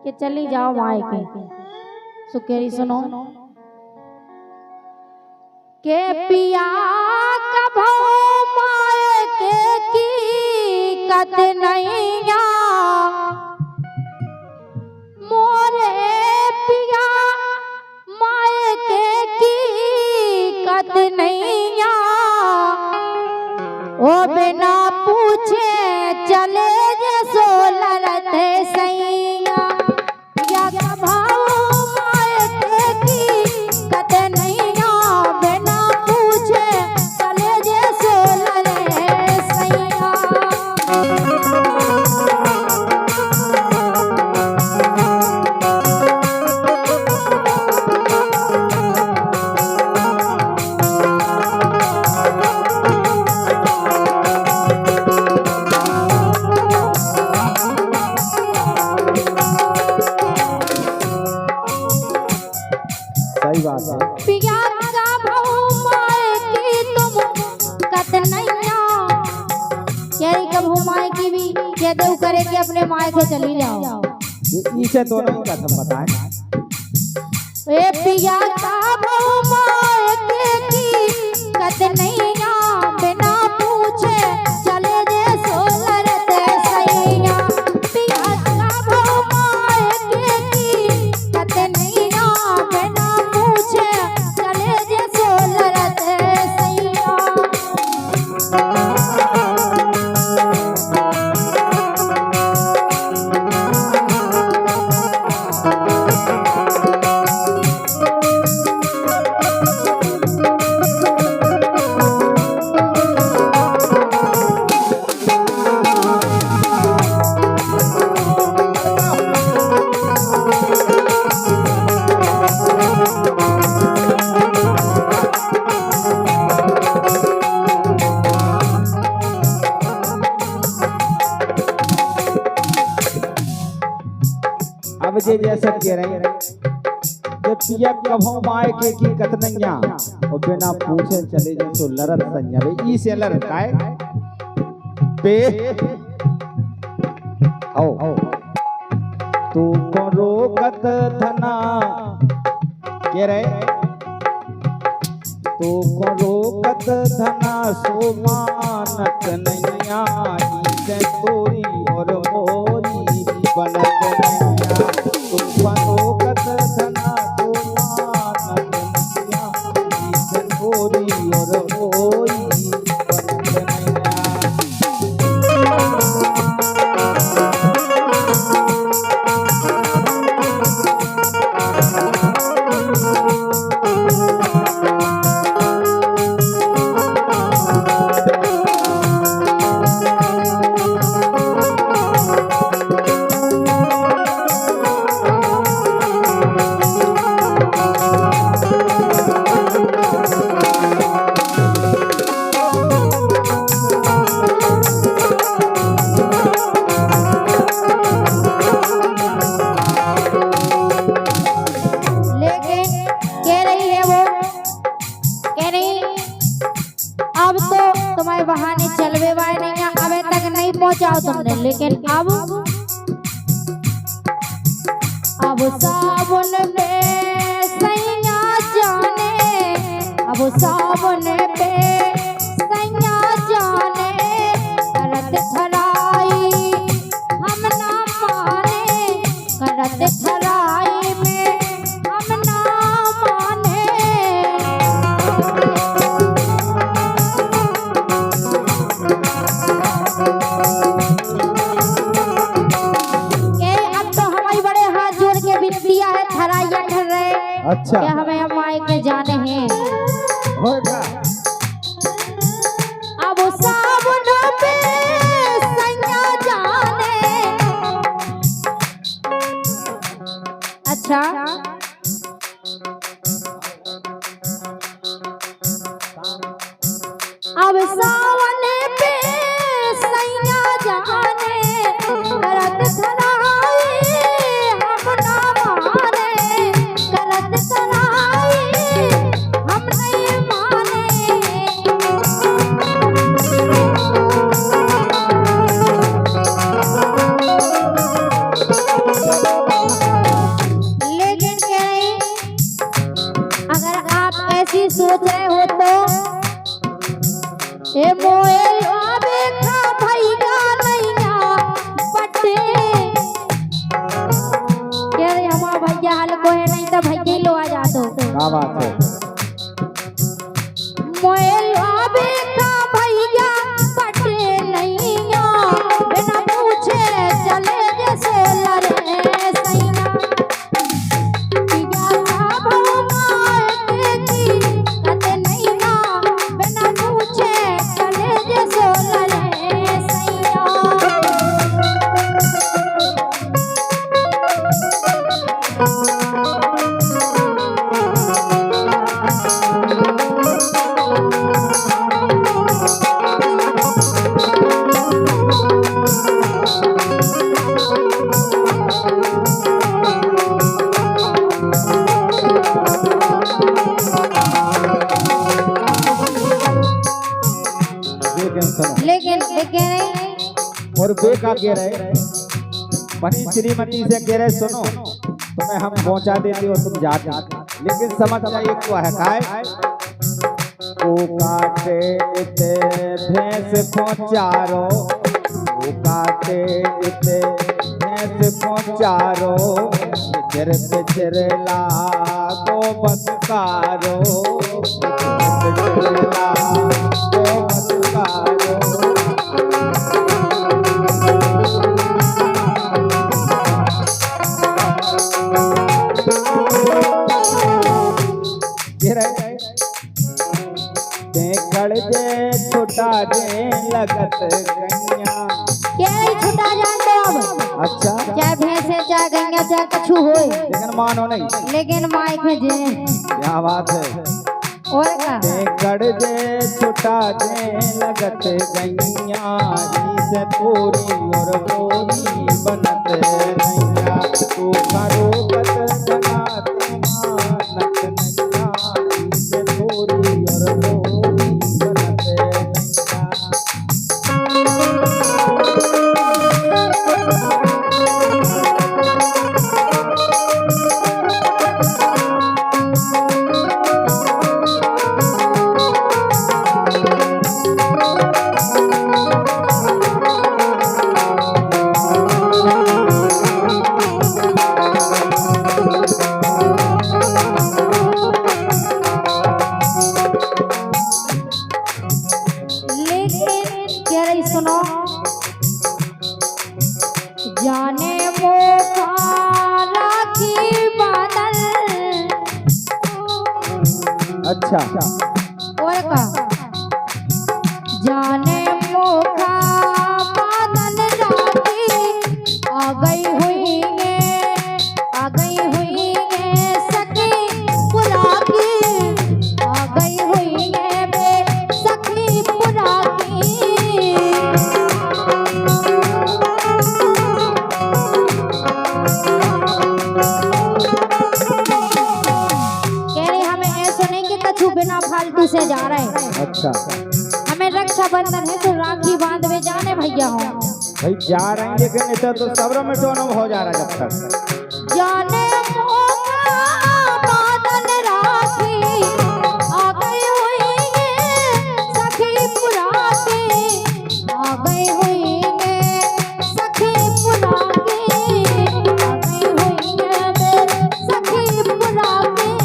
कि चली जाओ मायके। सुकेरी सुनो के पिया कभो मायके की कत नैया मोरे पिया मायके की कत नैया ओ बिना पूछे चले जे सोलरत सैया या कभाऊ मायके की कत नैया बिना पूछे चले जे सोलरत सैया। सही बात है। पिया का भाऊ मायके तुम कत नैया यही कब मायके भी कह दो करे कि अपने मायके चली जाओ। इसे तो नहीं कथम बताए। ए पिया का भाऊ मायके की कत नैया बिना पूछे चले जे सोलरत सैया। पिया का भाऊ मायके की कत नैया बिना पूछे चले जे सोलरत सैया। अब जे जैसा कह रहे हैं कि पिया कभो मायके की कतनैया और बिना पूछे चले जे सो लरत सैया। वे ई से लरत है पे आओ तू को रोकत धना कह रहे तू को रोकत धना सो मानत नैया इसे तोरी और मोरी बनत नैया। तू को रोकत धना सो मानत नैया इसे तोरी और मोरी बनत नैया। तुम्हारे बहाने चलवे वाले नहीं है, अबे तक नहीं पहुंचाओ तुमने। लेकिन अब सावन पे सैया जाने, अब सावन पे सैया जाने करत खराई हम ना माने, करत खराई में हम ना माने। अच्छा क्या हमें हम मायके जाने हैं होगा। अब सावन पे सैया जाने। अच्छा अब सावन पे सैया जाने करत खराई हम ना माने, करत खराई हम नहीं माने। को है नहीं तो भैया लो आ जा दो। क्या बात है। मोएला बेटा भैया पटे नैया बिना पूछे चले जैसे लरे सैया पिया भाई की कते नैया बिना पूछे चले जैसे लरे सैया। लेकिन और बे का कह रहे बनी श्रीमती से कह रहे सुनो तुम्हें हम पहुंचा देते हो तुम जाते लेकिन समझ में एक तो है काय ओ काटे इते भैंस को चारो ओ काटे इते भैंस को चारो पिचर पिचर लागो बसकारो पिचर लागो बसकारो। जे छुटा जे लगत गैया क्या ही छुटा जानते अब। अच्छा चाहे भैंसे चाहे गैया चाहे कछु होए लेकिन मानो नहीं लेकिन माइक में जे क्या बात है। और का कड़ जे छुटा जे लगत गैया से पूरी और पूरी बनत नैया तू करो कत जगाते मानत नैया से पूरी और पूरी बनत जाने मोखारा की बादल। अच्छा और का जाने मोखा बादल राती आ गई हुई है सखी पुरा की आ गई हुई है बे सखी पुरा की। बिना फालतू से जा रहे हैं। अच्छा हमें रक्षाबंधन है तो राखी बांधवे जाने भैया हो भाई जा रहे हैं लेकिन इतना तो सब्र में टोन हो जा रहा है जब तक जाने बादल राखी आ गई हुई है सखी पुरा की आ गई हुई है सखी पुरा की आ गई हुई है सखी पुरा की।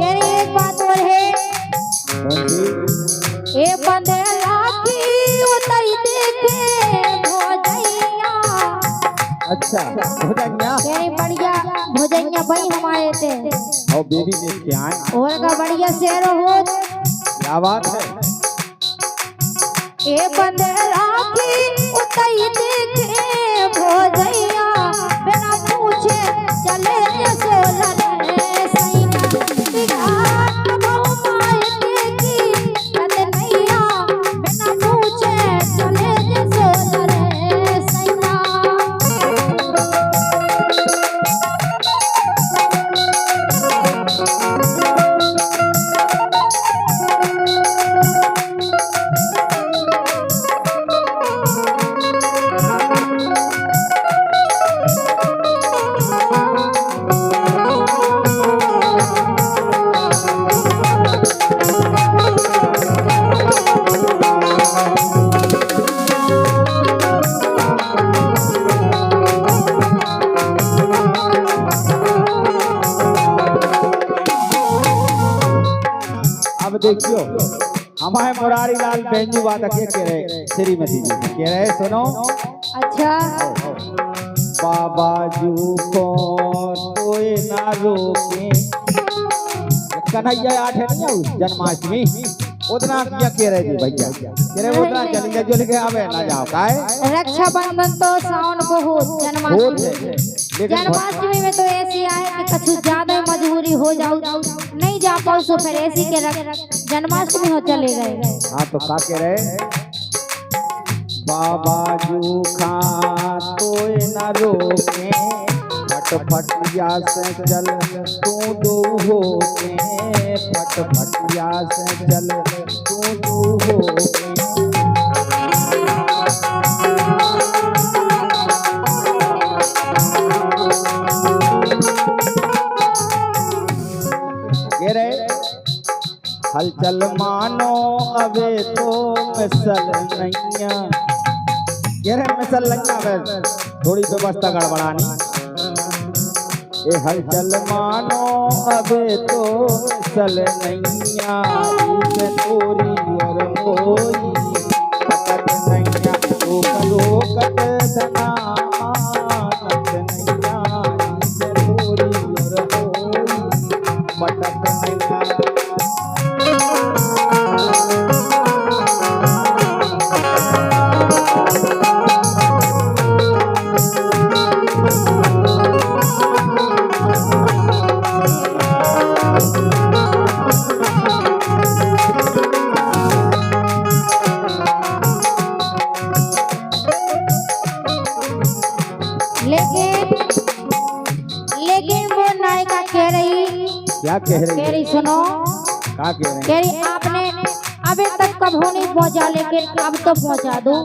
एक बात और है ए बंदे राखी उतरी देखे भोजैया। अच्छा भोजैया यही बढ़िया भोजैया भाई हमारे थे और बेबी देख के आए और का बढ़िया शेर हो क्या बात है। ए बंदे राखी उतरी देखे भोजैया बिना पूछे चले जैसे लड़े सैया। अब देखियो हमारे मुरारी लाल बेंजू वादक के कह रहे श्रीमती जी कह रहे सुनो अच्छा बाबा जू को कोई ना रोके कन्हैया आठ है नहीं जन्माष्टमी उतना किया कह रहे जी भैया कह रहे उतना चलेंगे जो लिखे अबे ना जाओ काहे रक्षाबंधन तो सावन को हो जन्माष्टमी में तो ऐसी आए कि कुछ ज्यादा मजबूरी हो जाओ नहीं जा पाओ तो फिर ऐसी के जन्माष्टमी हो चले गए। हाँ तो का कह रहे बाबा जू खा कोई ना रोके फटफटिया से चल तू दो हो के फटफटिया से चल तू दो हो के रे हलचल मानो अबे तो मिसल नैया कह रहे मिसल नैया थोड़ी व्यवस्था गड़बड़ानी ए हलचल मानो अबे तो मिसल नैया से तोरी और मोई पटक नैया तो करो कट धना नच नैया से तोरी और मोई पटक नैया लेकिन वो नायिका कह रही क्या कह रही सुनो क्या कह रही आपने अभी तक कब हो नहीं पहुंचा लेकिन अब तो पहुंचा दो।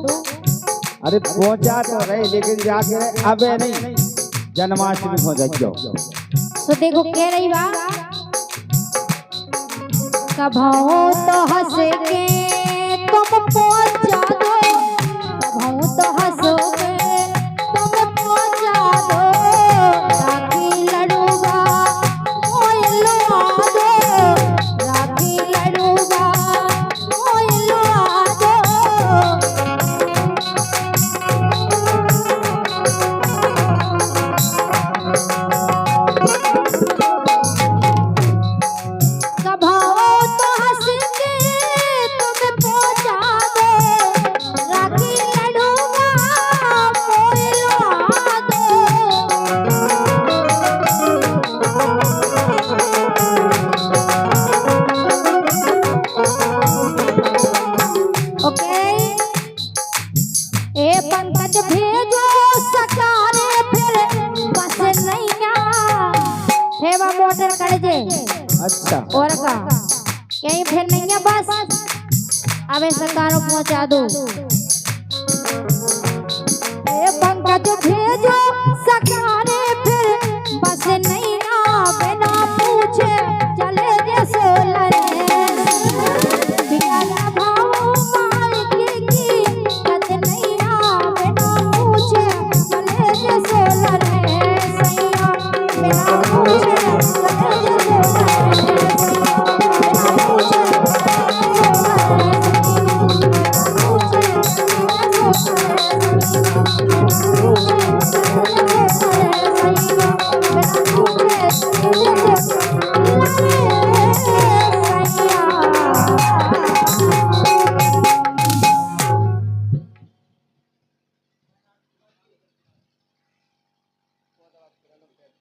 अरे पहुंचा तो रहे लेकिन जाके अबे नहीं जन्माष्टमी हो जाओ तो देखो कह रही बा कब हो तो हंस के तुम पहुंचा दो कब हो तो हंसोगे तुम पहुंचा दो राखी लड़ूंगा मोय लुआ दो राखी लड़ूंगा मोय लुआ दो कब हो तो हंस के तुम पहुंचा दो राखी लड़ूंगा मोय लुआ दो। ओके ए पंकज भेजो सकारे फिर बस नैया हेवा मोटर कर जे अच्छा और का यहीं फिर नैया बस अबे सरकारों पहुंचा दो ए पंकज भेजो सकारे फिर बस नहीं